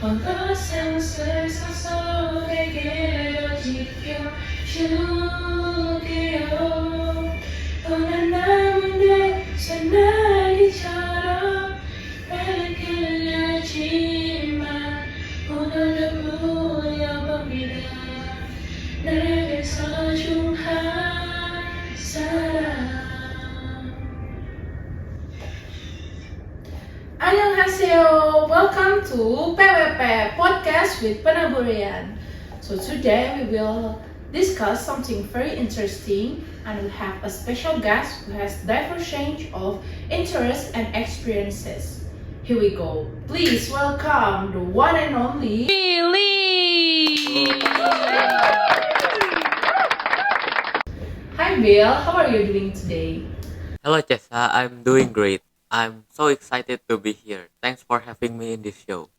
어느새 세상속에게 지펴줄게요. 떠난 나무의 새날개처럼 밝게지만 오늘도 보여봅니다. 내게 소중한 사람. Annyeonghaseyo, welcome to PWP Podcast with Penaburian. So today we will discuss something very interesting and we have a special guest who has diverse range of interests and experiences. Here we go. Please welcome the one and only Billy. Hi Bill, how are you doing today? Hello, Jessa. I'm doing great. I'm so excited to be here. Thanks for having me in this show.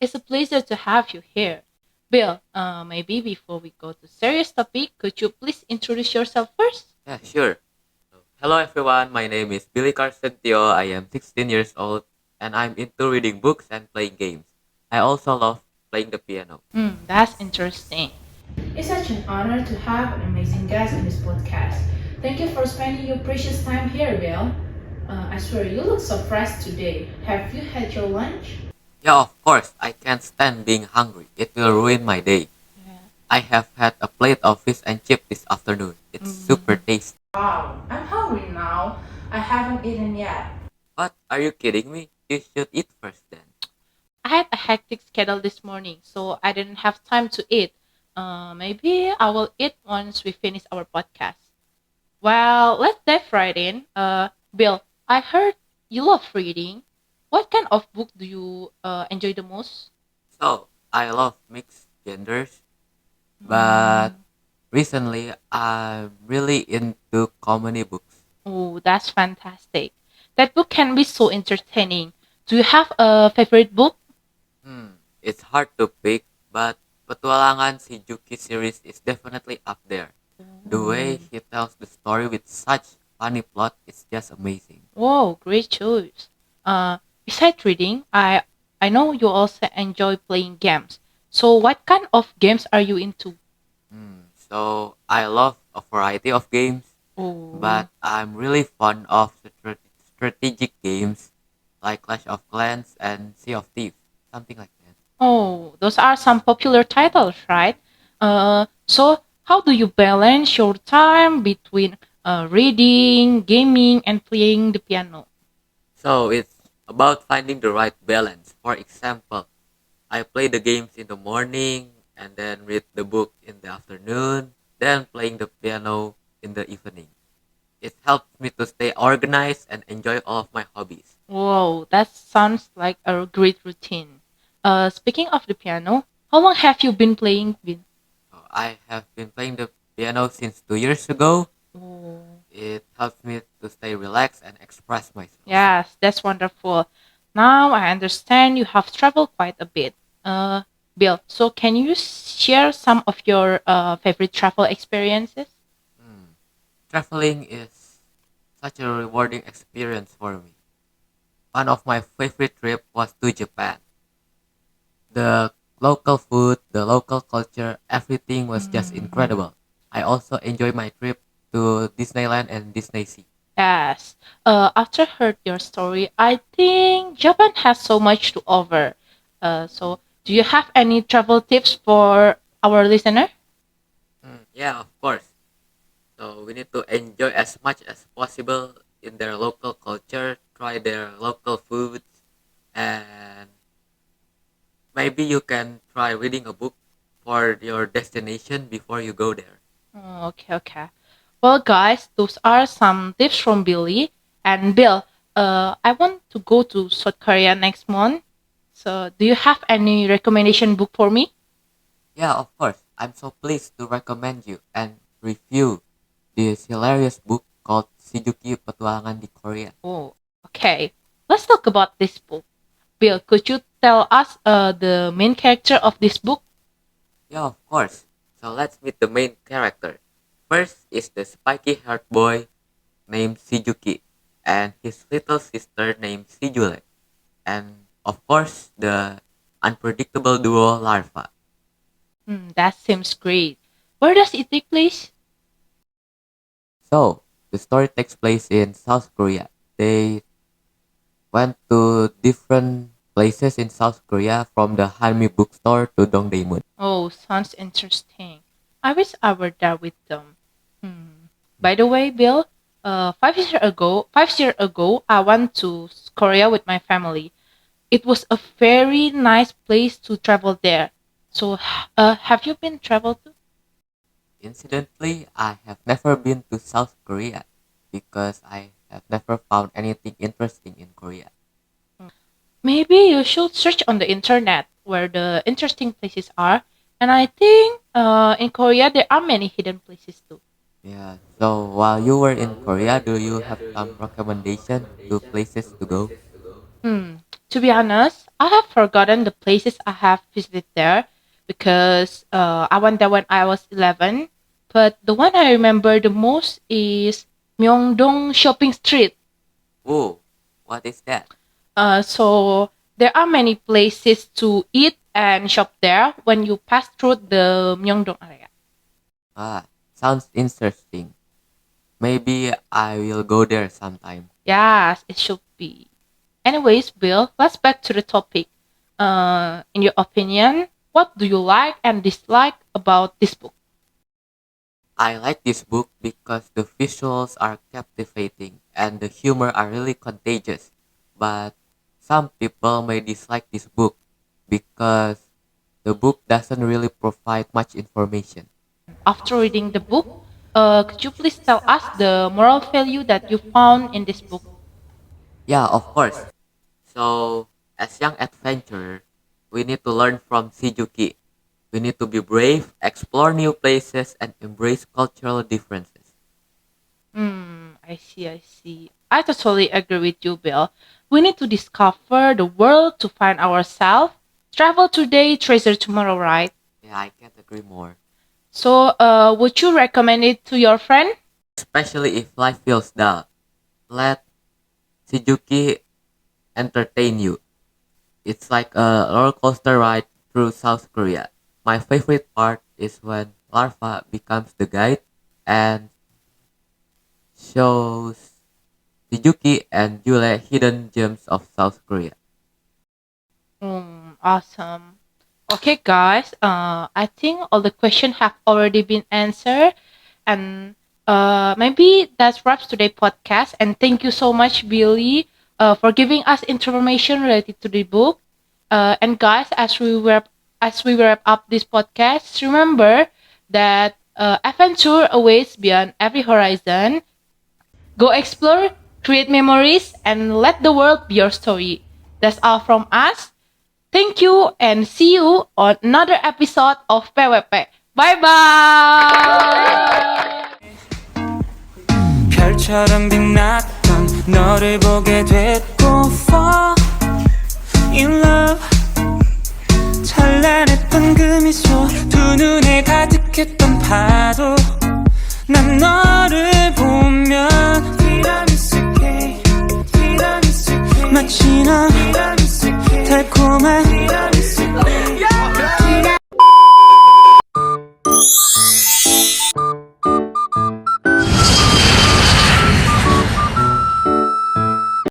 It's a pleasure to have you here. Bill, maybe before we go to serious topic, could you please introduce yourself first? Yeah, sure. Hello, everyone. My name is Billy Carson Teo. I am 16 years old and I'm into reading books and playing games. I also love playing the piano. That's interesting. It's such an honor to have an amazing guest in this podcast. Thank you for spending your precious time here, Bill. I swear you look so fresh today. Have you had your lunch? Yeah, of course. I can't stand being hungry. It will ruin my day. Yeah. I have had a plate of fish and chip this afternoon. It's super tasty. Wow, I'm hungry now. I haven't eaten yet. But are you kidding me? You should eat first then. I had a hectic schedule this morning, so I didn't have time to eat. Maybe I will eat once we finish our podcast. Well, let's dive right in. Bill, I heard you love reading. What kind of book do you enjoy the most? So, I love mixed genders, but recently I'm really into comedy books. Oh, that's fantastic. That book can be so entertaining. Do you have a favorite book? It's hard to pick, but Petualangan si Juki series is definitely up there. The way he tells the story with such funny plot is just amazing. Whoa, great choice. Besides reading, I know you also enjoy playing games. So, what kind of games are you into? So I love a variety of games, Oh, but I'm really fond of strategic games like Clash of Clans and Sea of Thieves, something like that. oh, those are some popular titles, right? So how do you balance your time between reading, gaming, and playing the piano? So it's about finding the right balance. For example, I play the games in the morning and then read the book in the afternoon, then playing the piano in the evening. It helps me to stay organized and enjoy all of my hobbies. Whoa, that sounds like a great routine. Speaking of the piano, how long have you been playing with? So I have been playing the piano since 2 years ago. Oh, It helps me to stay relaxed and express myself. yes, that's wonderful. Now I understand you have traveled quite a bit. Uh, Bill, so can you share some of your favorite travel experiences? Hmm. Traveling is such a rewarding experience for me. One of my favorite trips was to Japan. The local food, the local culture, everything was just incredible. I also enjoyed my trip to Disneyland and Disney Sea. Yes. After heard your story, I think Japan has so much to offer. So do you have any travel tips for our listener? Yeah, of course. So we need to enjoy as much as possible in their local culture, try their local foods, and maybe you can try reading a book for your destination before you go there. Okay, okay. Well, guys, those are some tips from Billy and Bill. I want to go to South Korea next month. So, do you have any recommendation book for me? Yeah, of course. I'm so pleased to recommend you and review this hilarious book called Shijuki Petualangan di Korea. Oh, okay. Let's talk about this book. Bill, could you tell us the main character of this book? Yeah, of course. So let's meet the main character. First is the spiky haired boy named Shijuki and his little sister named Shijule. And of course, the unpredictable duo Larva. That seems great. Where does it take place? So, the story takes place in South Korea. They went to different places in South Korea from the Hanmi bookstore to Dongdaemun. Oh, sounds interesting. I wish I were there with them. By the way, Bill, 5 years ago, I went to Korea with my family. It was a very nice place to travel there. So, have you been travel to? Incidentally, I have never been to South Korea because I have never found anything interesting in Korea. Maybe you should search on the internet where the interesting places are. And I think in Korea there are many hidden places too. Yeah, so while you were in Korea, do you have some recommendation to places to go? To be honest, I have forgotten the places I have visited there because I went there when I was 11. But the one I remember the most is Myeongdong Shopping Street. Oh, what is that? So there are many places to eat and shop there when you pass through the Myeongdong area. Ah, sounds interesting. Maybe I will go there sometime. Yes, it should be. Anyways, Bill, let's back to the topic. In your opinion, what do you like and dislike about this book? I like this book because the visuals are captivating and the humor are really contagious. But some people may dislike this book because the book doesn't really provide much information. After reading the book, could you please tell us the moral value that you found in this book? Yeah, of course. So, as young adventurers, we need to learn from Shizuki. We need to be brave, explore new places, and embrace cultural differences. I see. I totally agree with you, Bill. We need to discover the world to find ourselves. Travel today, treasure tomorrow, right? Yeah, I can't agree more. So, would you recommend it to your friend? Especially if life feels dull. Let Shizuki entertain you. It's like a roller coaster ride through South Korea. My favorite part is when Larva becomes the guide and shows Shizuki and Yule hidden gems of South Korea. Awesome. Okay, guys. I think all the questions have already been answered, and maybe that wraps today's podcast. And thank you so much, Billy, for giving us information related to the book. And guys, as we wrap up this podcast, remember that adventure awaits beyond every horizon. Go explore, create memories, and let the world be your story. That's all from us. Thank you and see you on another episode of PWP. Bye bye! 별처럼 빛났던 너를 보게 됐고 fall in love 찬란했던 그 미소 두 눈에 가득했던 파도 난 너를 보면 마치 넌 달콤한